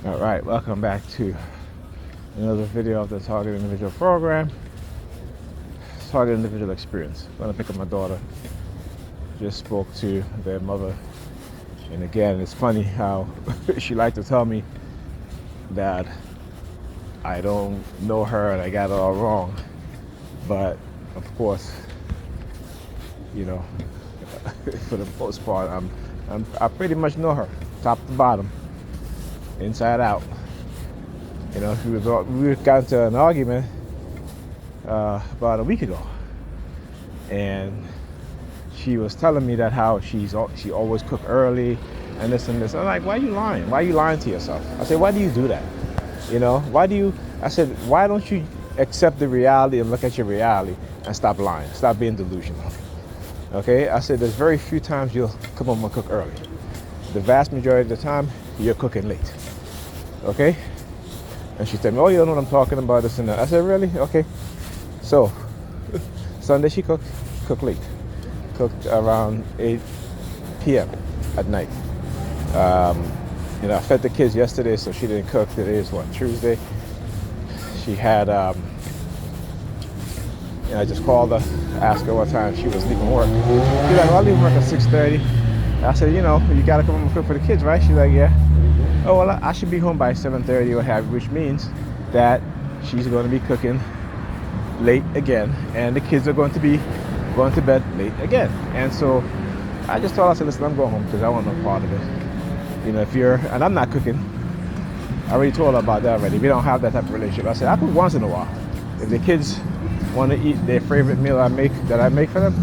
All right, welcome back to another video of the Target Individual program, Target Individual Experience. I'm gonna pick up my daughter. Just spoke to their mother, and again, it's funny how she liked to tell me that I don't know her and I got it all wrong. But of course, you know, for the most part, I pretty much know her, top to bottom, inside out. You know, we got into an argument about a week ago, and she was telling me that how she always cook early and this and this. I'm like, why are you lying? Why are you lying to yourself? I said, why do you do that? You know, I said, why don't you accept the reality and look at your reality and stop lying, stop being delusional? Okay, I said, there's very few times you'll come home and cook early. The vast majority of the time, you're cooking late. Okay? And she told me, oh, you don't know what I'm talking about, this and that. I said, really? Okay. So, Sunday she cooked late. Cooked around 8 p.m. at night. You know, I fed the kids yesterday, so she didn't cook. Today is what, Tuesday? She had, you know, I just called her, asked her what time she was leaving work. She's like, well, I leave work at 6:30. I said, you know, you gotta come home and cook for the kids, right? She's like, yeah. Oh, well, I should be home by 7:30 or have, which means that she's going to be cooking late again, and the kids are going to be going to bed late again. And so I just told her, I said, listen, I'm going home because I want no part of it. You know, and I'm not cooking. I already told her about that already. We don't have that type of relationship. I said, I cook once in a while. If the kids want to eat their favorite meal I make for them,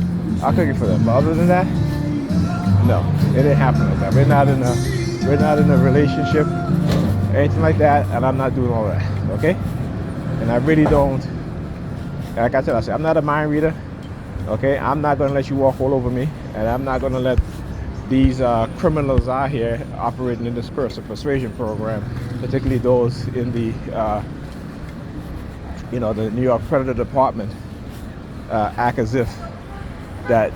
I'll cook it for them. But other than that, no, it didn't happen like that. We're not in a relationship, anything like that, and I'm not doing all that, okay? And I really don't, like I said, I'm not a mind reader, okay? I'm not gonna let you walk all over me, and I'm not gonna let these criminals out here operating in this coercive persuasion program, particularly those in the, you know, the New York Predator Department, act as if that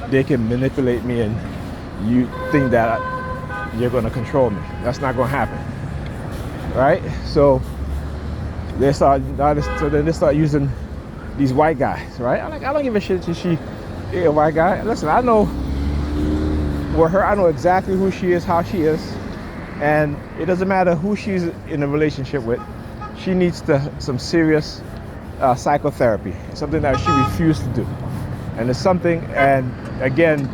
they can manipulate me and you think that you're going to control me. That's not going to happen, right? So they start using these white guys, right? I'm like, I don't give a shit if she a white guy. Listen, I know with her, I know exactly who she is, how she is, and it doesn't matter who she's in a relationship with. She needs some serious psychotherapy, something that she refused to do, and it's something. And again,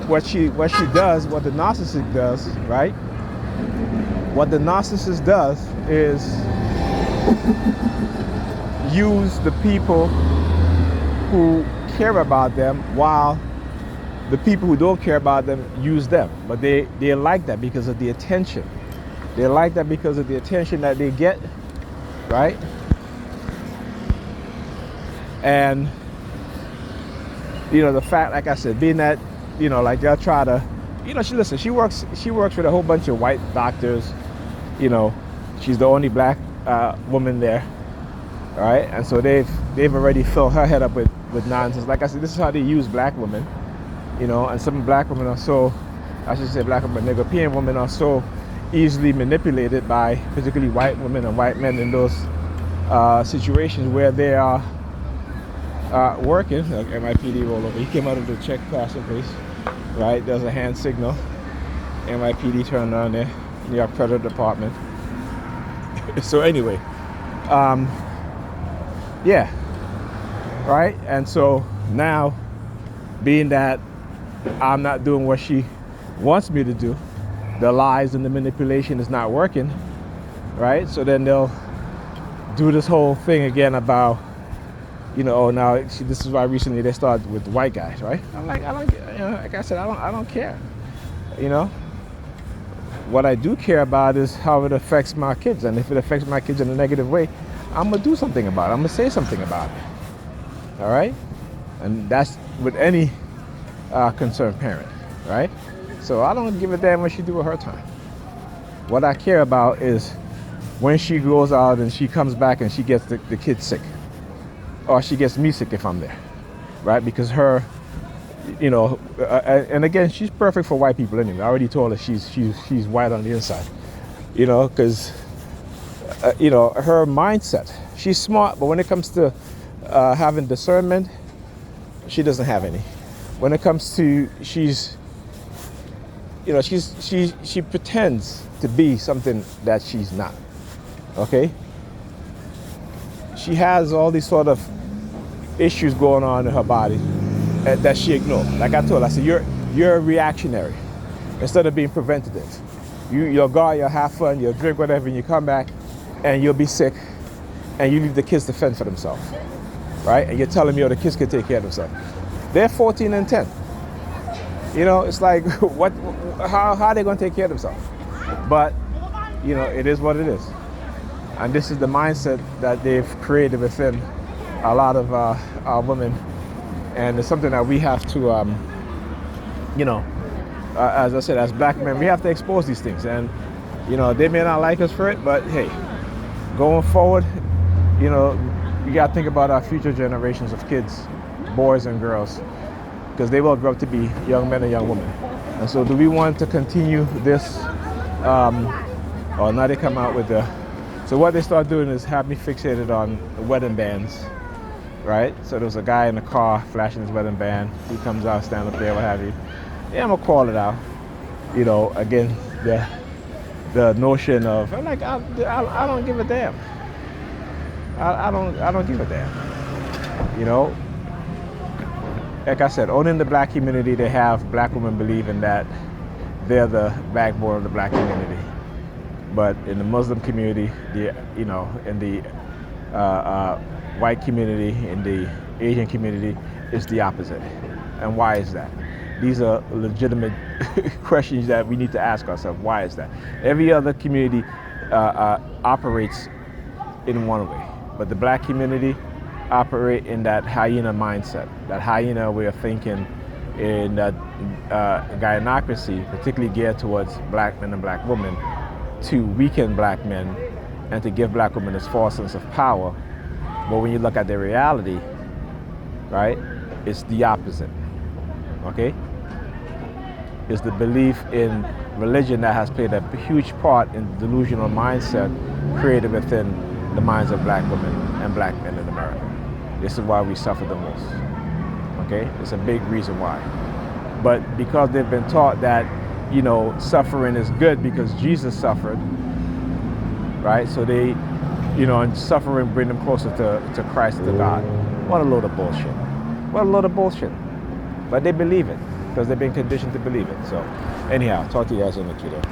what she does, what the narcissist does, right? What the narcissist does is use the people who care about them while the people who don't care about them use them. But they like that because of the attention. They like that because of the attention that they get, right? And you know, the fact, like I said, being that, you know, like they'll try to, you know, she works with a whole bunch of white doctors. You know, she's the only black woman there, right? And so they've already filled her head up with nonsense. Like I said, this is how they use black women, you know, and some black women are so, I should say black women, European women are so easily manipulated by particularly white women and white men in those situations where they are working. NYPD roll over. He came out of the check passing place, right? There's a hand signal. NYPD turned on there. New York Predator Department. So anyway, yeah, right? And so now, being that I'm not doing what she wants me to do, the lies and the manipulation is not working, right? So then they'll do this whole thing again about, you know, oh, now this is why recently they started with the white guys, right? I'm like, I don't, you know, like I said, I don't care. You know, what I do care about is how it affects my kids, and if it affects my kids in a negative way, I'm gonna do something about it. I'm gonna say something about it. All right, and that's with any concerned parent, right? So I don't give a damn what she do with her time. What I care about is when she goes out and she comes back and she gets the kids sick. Or she gets me sick if I'm there, right? Because her you know, and again, she's perfect for white people anyway. I already told her she's white on the inside, you know, because you know, her mindset. She's smart, but when it comes to having discernment, she doesn't have any. When it comes to you know, she pretends to be something that she's not. Okay. She has all these sort of issues going on in her body that she ignored. Like I told her, I said, you're reactionary instead of being preventative. You'll go out, you'll have fun, you'll drink whatever, and you come back and you'll be sick and you leave the kids to fend for themselves, right? And you're telling me, oh, the kids can take care of themselves. They're 14 and 10. You know, it's like, how are they going to take care of themselves? But, you know, it is what it is. And this is the mindset that they've created within a lot of our women. And it's something that we have to, you know, as I said, as black men, we have to expose these things. And, you know, they may not like us for it, but hey, going forward, you know, you got to think about our future generations of kids, boys and girls, because they will grow up to be young men and young women. And so do we want to continue this, or now they come out with the, so what they start doing is have me fixated on wedding bands, right? So there's a guy in the car flashing his wedding band. He comes out, stand up there, what have you. Yeah, I'm gonna call it out. You know, again, the notion of, like, I don't give a damn. I don't give a damn. You know, like I said, only in the black community they have black women believing that they're the backbone of the black community. But in the Muslim community, you know, in the white community, in the Asian community, it's the opposite. And why is that? These are legitimate questions that we need to ask ourselves. Why is that? Every other community operates in one way, but the black community operate in that hyena mindset, that hyena way of thinking, in that gynocracy, particularly geared towards black men and black women, to weaken black men and to give black women this false sense of power. But when you look at the reality, right, it's the opposite, okay? It's the belief in religion that has played a huge part in the delusional mindset created within the minds of black women and black men in America. This is why we suffer the most, okay? It's a big reason why. But because they've been taught that, you know, suffering is good because Jesus suffered, right? So they, you know, and suffering bring them closer to Christ, to God. What a load of bullshit. What a load of bullshit. But they believe it because they've been conditioned to believe it. So anyhow, talk to you guys in the video.